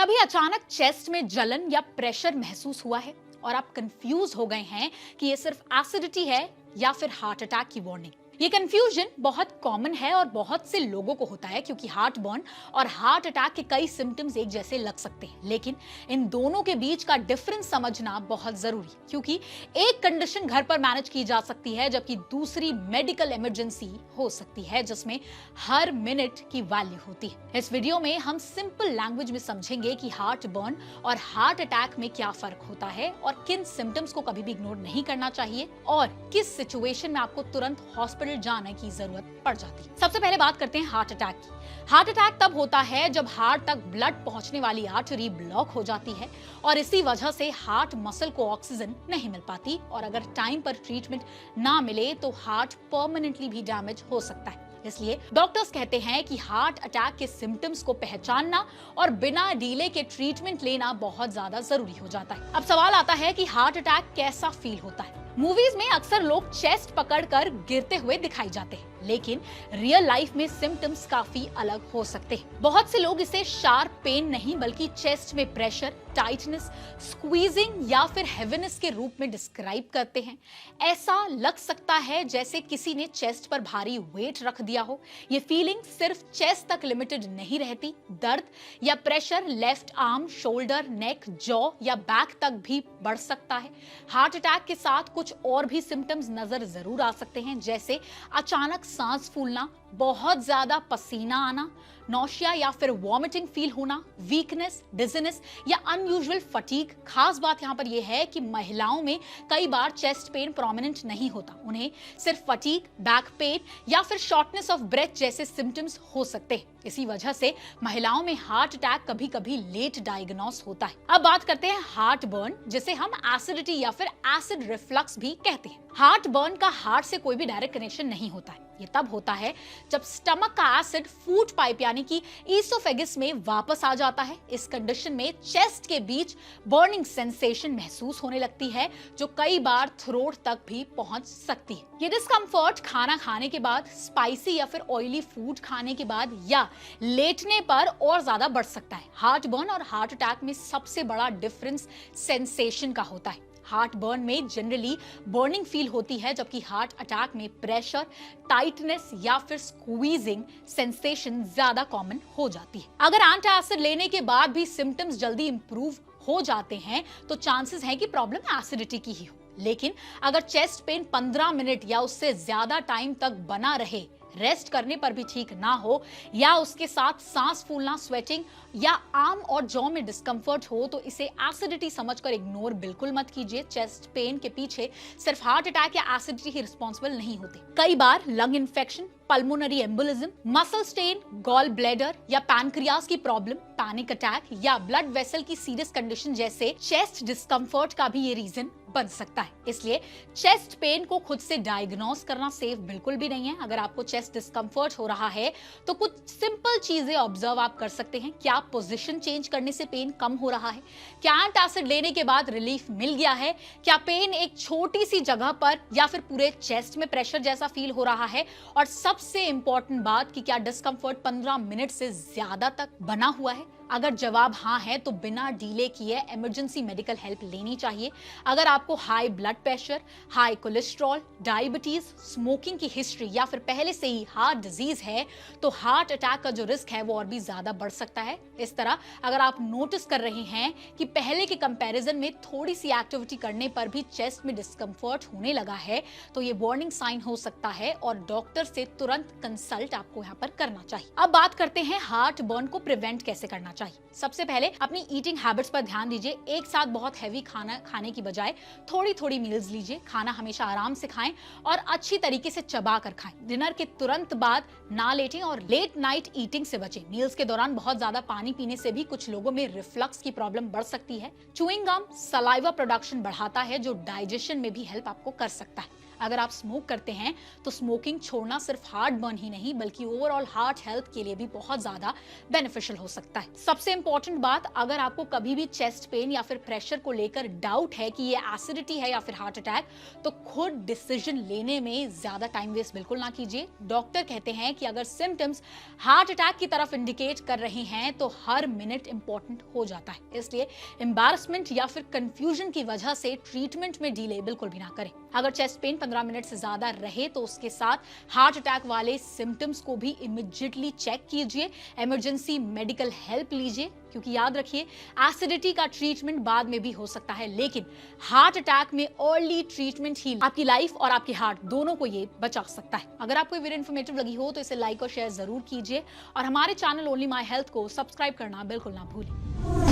कभी अचानक चेस्ट में जलन या प्रेशर महसूस हुआ है और आप कंफ्यूज हो गए हैं कि ये सिर्फ एसिडिटी है या फिर हार्ट अटैक की वार्निंग। ये कंफ्यूजन बहुत कॉमन है और बहुत से लोगों को होता है क्योंकि हार्ट बर्न और हार्ट अटैक के कई सिम्टम्स एक जैसे लग सकते हैं, लेकिन इन दोनों के बीच का डिफरेंस समझना बहुत जरूरी है क्योंकि एक कंडीशन घर पर मैनेज की जा सकती है जबकि दूसरी मेडिकल इमरजेंसी हो सकती है जिसमें हर मिनट की वैल्यू होती है। इस वीडियो में हम सिंपल लैंग्वेज में समझेंगे कि हार्ट बर्न और हार्ट अटैक में क्या फर्क होता है और किन सिम्टम्स को कभी भी इग्नोर नहीं करना चाहिए और किस सिचुएशन में आपको तुरंत हॉस्पिटल जाने की जरूरत पड़ जाती है। सबसे पहले बात करते हैं हार्ट अटैक की। हार्ट अटैक तब होता है जब हार्ट तक ब्लड पहुंचने वाली आर्टरी ब्लॉक हो जाती है और इसी वजह से हार्ट मसल को ऑक्सीजन नहीं मिल पाती और अगर टाइम पर ट्रीटमेंट ना मिले तो हार्ट परमानेंटली भी डैमेज हो सकता है। इसलिए डॉक्टर्स कहते हैं कि हार्ट अटैक के सिम्टम्स को पहचानना और बिना डीले के ट्रीटमेंट लेना बहुत ज्यादा जरूरी हो जाता है। अब सवाल आता है कि हार्ट अटैक कैसा फील होता है। मूवीज में अक्सर लोग चेस्ट पकड़कर गिरते हुए दिखाई जाते हैं, लेकिन रियल लाइफ में सिम्टम्स काफी अलग हो सकते हैं। बहुत से लोग इसे शार्प पेन नहीं बल्कि चेस्ट में प्रेशर, टाइटनेस, स्क्वीजिंग या फिर हेवीनेस के रूप में डिस्क्राइब करते हैं। ऐसा लग सकता है जैसे किसी ने चेस्ट पर भारी वेट रख दिया हो। ये फीलिंग सिर्फ चेस्ट तक लिमिटेड नहीं रहती। दर्द या प्रेशर लेफ्ट आर्म, शोल्डर, नेक, जॉ या बैक तक भी बढ़ सकता है। हार्ट अटैक के साथ कुछ और भी सिम्टम्स नजर जरूर आ सकते हैं, जैसे अचानक सांस फूलना, बहुत ज्यादा पसीना आना, नौशिया या फिर वॉमिटिंग फील होना, वीकनेस, डिजीनेस या अनयूजुअल फटीग। खास बात यहाँ पर यह है कि महिलाओं में कई बार चेस्ट पेन प्रोमिनेंट नहीं होता, उन्हें सिर्फ फटीग, बैक पेन या फिर शॉर्टनेस ऑफ ब्रेथ जैसे सिम्टम्स हो सकते हैं। इसी वजह से महिलाओं में हार्ट अटैक कभी कभी लेट डायग्नोस होता है। अब बात करते हैं हार्ट बर्न, जिसे हम एसिडिटी या फिर एसिड रिफ्लक्स भी कहते हैं। हार्ट बर्न का हार्ट से कोई भी डायरेक्ट कनेक्शन नहीं होता है। ये तब होता है जब स्टमक का एसिड फूड पाइप यानी कि ईसोफेगस में वापस आ जाता है। इस कंडीशन में चेस्ट के बीच बर्निंग सेंसेशन महसूस होने लगती है जो कई बार थ्रोट तक भी पहुंच सकती है। ये डिस्कम्फर्ट खाना खाने के बाद, स्पाइसी या फिर ऑयली फूड खाने के बाद या लेटने पर और ज्यादा बढ़ सकता है। हार्ट बर्न और हार्ट अटैक में सबसे बड़ा डिफरेंस सेंसेशन का होता है। हार्ट बर्न में जनरली बर्निंग फील होती है जबकि हार्ट अटैक में प्रेशर, टाइटनेस या फिर स्क्वीजिंग सेंसेशन ज्यादा कॉमन हो जाती है। अगर एंटासिड लेने के बाद भी सिम्टम्स जल्दी इंप्रूव हो जाते हैं तो चांसेस हैं कि प्रॉब्लम एसिडिटी की ही हो, लेकिन अगर चेस्ट पेन 15 मिनट या उससे ज्यादा टाइम तक बना रहे, रेस्ट करने पर भी ठीक ना हो या उसके साथ सांस फूलना, स्वेटिंग या आर्म और जॉ में डिस्कम्फर्ट हो तो इसे एसिडिटी समझकर इग्नोर बिल्कुल मत कीजिए। चेस्ट पेन के पीछे सिर्फ हार्ट अटैक या एसिडिटी ही रिस्पॉन्सिबल नहीं होते। कई बार lung infection, pulmonary embolism, muscle strain, gall bladder या पैनक्रियाज की प्रॉब्लम, पैनिक अटैक या ब्लड वेसल की सीरियस कंडीशन जैसे चेस्ट डिस्कम्फर्ट का भी ये रीजन बन सकता है। इसलिए चेस्ट पेन को खुद से डायग्नोस करना सेफ बिल्कुल भी नहीं है। अगर आपको चेस्ट डिस्कम्फर्ट हो रहा है तो कुछ सिंपल चीजें ऑब्जर्व आप कर सकते हैं। क्या पोजीशन चेंज करने से पेन कम हो रहा है? क्या एंटासिड लेने के बाद रिलीफ मिल गया है? क्या पेन एक छोटी सी जगह पर या फिर पूरे चेस्ट में प्रेशर जैसा फील हो रहा है? और सबसे इंपॉर्टेंट बात कि क्या डिस्कम्फर्ट 15 मिनट से ज्यादा तक बना हुआ है? अगर जवाब हाँ है तो बिना डिले किए इमरजेंसी मेडिकल हेल्प लेनी चाहिए। अगर आपको high blood pressure, high cholesterol, diabetes, smoking की हिस्ट्री या फिर पहले से ही हार्ट डिजीज है तो हार्ट अटैक का जो रिस्क है वो और भी ज्यादा बढ़ सकता है। इस तरह अगर आप नोटिस कर रहे हैं कि पहले के कंपैरिजन में थोड़ी सी एक्टिविटी करने पर भी चेस्ट में डिस्कम्फर्ट होने लगा है तो ये वार्निंग साइन हो सकता है और डॉक्टर से तुरंत कंसल्ट आपको यहाँ पर करना चाहिए। अब बात करते हैं हार्ट बर्न को प्रिवेंट कैसे करना चाहिए। सबसे पहले अपनी ईटिंग हैबिट्स पर ध्यान दीजिए। एक साथ बहुत हैवी खाना खाने की बजाय थोड़ी थोड़ी मील्स लीजिए। खाना हमेशा आराम से खाएं और अच्छी तरीके से चबा कर खाएं। डिनर के तुरंत बाद ना लेटें और लेट नाइट ईटिंग से बचें। मील्स के दौरान बहुत ज्यादा पानी पीने से भी कुछ लोगों में रिफ्लक्स की प्रॉब्लम बढ़ सकती है। च्यूइंग गम सलाइवा प्रोडक्शन बढ़ाता है जो डाइजेशन में भी हेल्प आपको कर सकता है। अगर आप स्मोक करते हैं तो स्मोकिंग छोड़ना सिर्फ हार्ट बर्न ही नहीं बल्कि ओवरऑल हार्ट हेल्थ के लिए भी बहुत ज्यादा बेनिफिशियल हो सकता है। सबसे इंपॉर्टेंट बात, अगर आपको कभी भी चेस्ट पेन या फिर प्रेशर को लेकर डाउट है कि ये एसिडिटी है या फिर हार्ट अटैक, तो खुद डिसीजन लेने में ज्यादा टाइम वेस्ट बिल्कुल ना कीजिए। डॉक्टर कहते हैं कि अगर सिम्टम्स हार्ट अटैक की तरफ इंडिकेट कर रहे हैं तो हर मिनट इंपॉर्टेंट हो जाता है। इसलिए एम्बैरसमेंट या फिर कंफ्यूजन की वजह से ट्रीटमेंट में डिले बिल्कुल भी ना करें। अगर चेस्ट पेन 15 मिनट से ज्यादा रहे तो उसके साथ हार्ट अटैक वाले सिम्टम्स को भी इमीडिएटली चेक कीजिए, इमरजेंसी मेडिकल हेल्प लीजिए, क्योंकि याद रखिए एसिडिटी का ट्रीटमेंट बाद में भी हो सकता है, लेकिन हार्ट अटैक में अर्ली ट्रीटमेंट ही आपकी लाइफ और आपकी हार्ट दोनों को ये बचा सकता है। अगर आपको ये वीडियो इन्फॉर्मेटिव लगी हो तो इसे लाइक और शेयर जरूर कीजिए और हमारे चैनल ओनली माय हेल्थ को सब्सक्राइब करना बिल्कुल ना भूलें।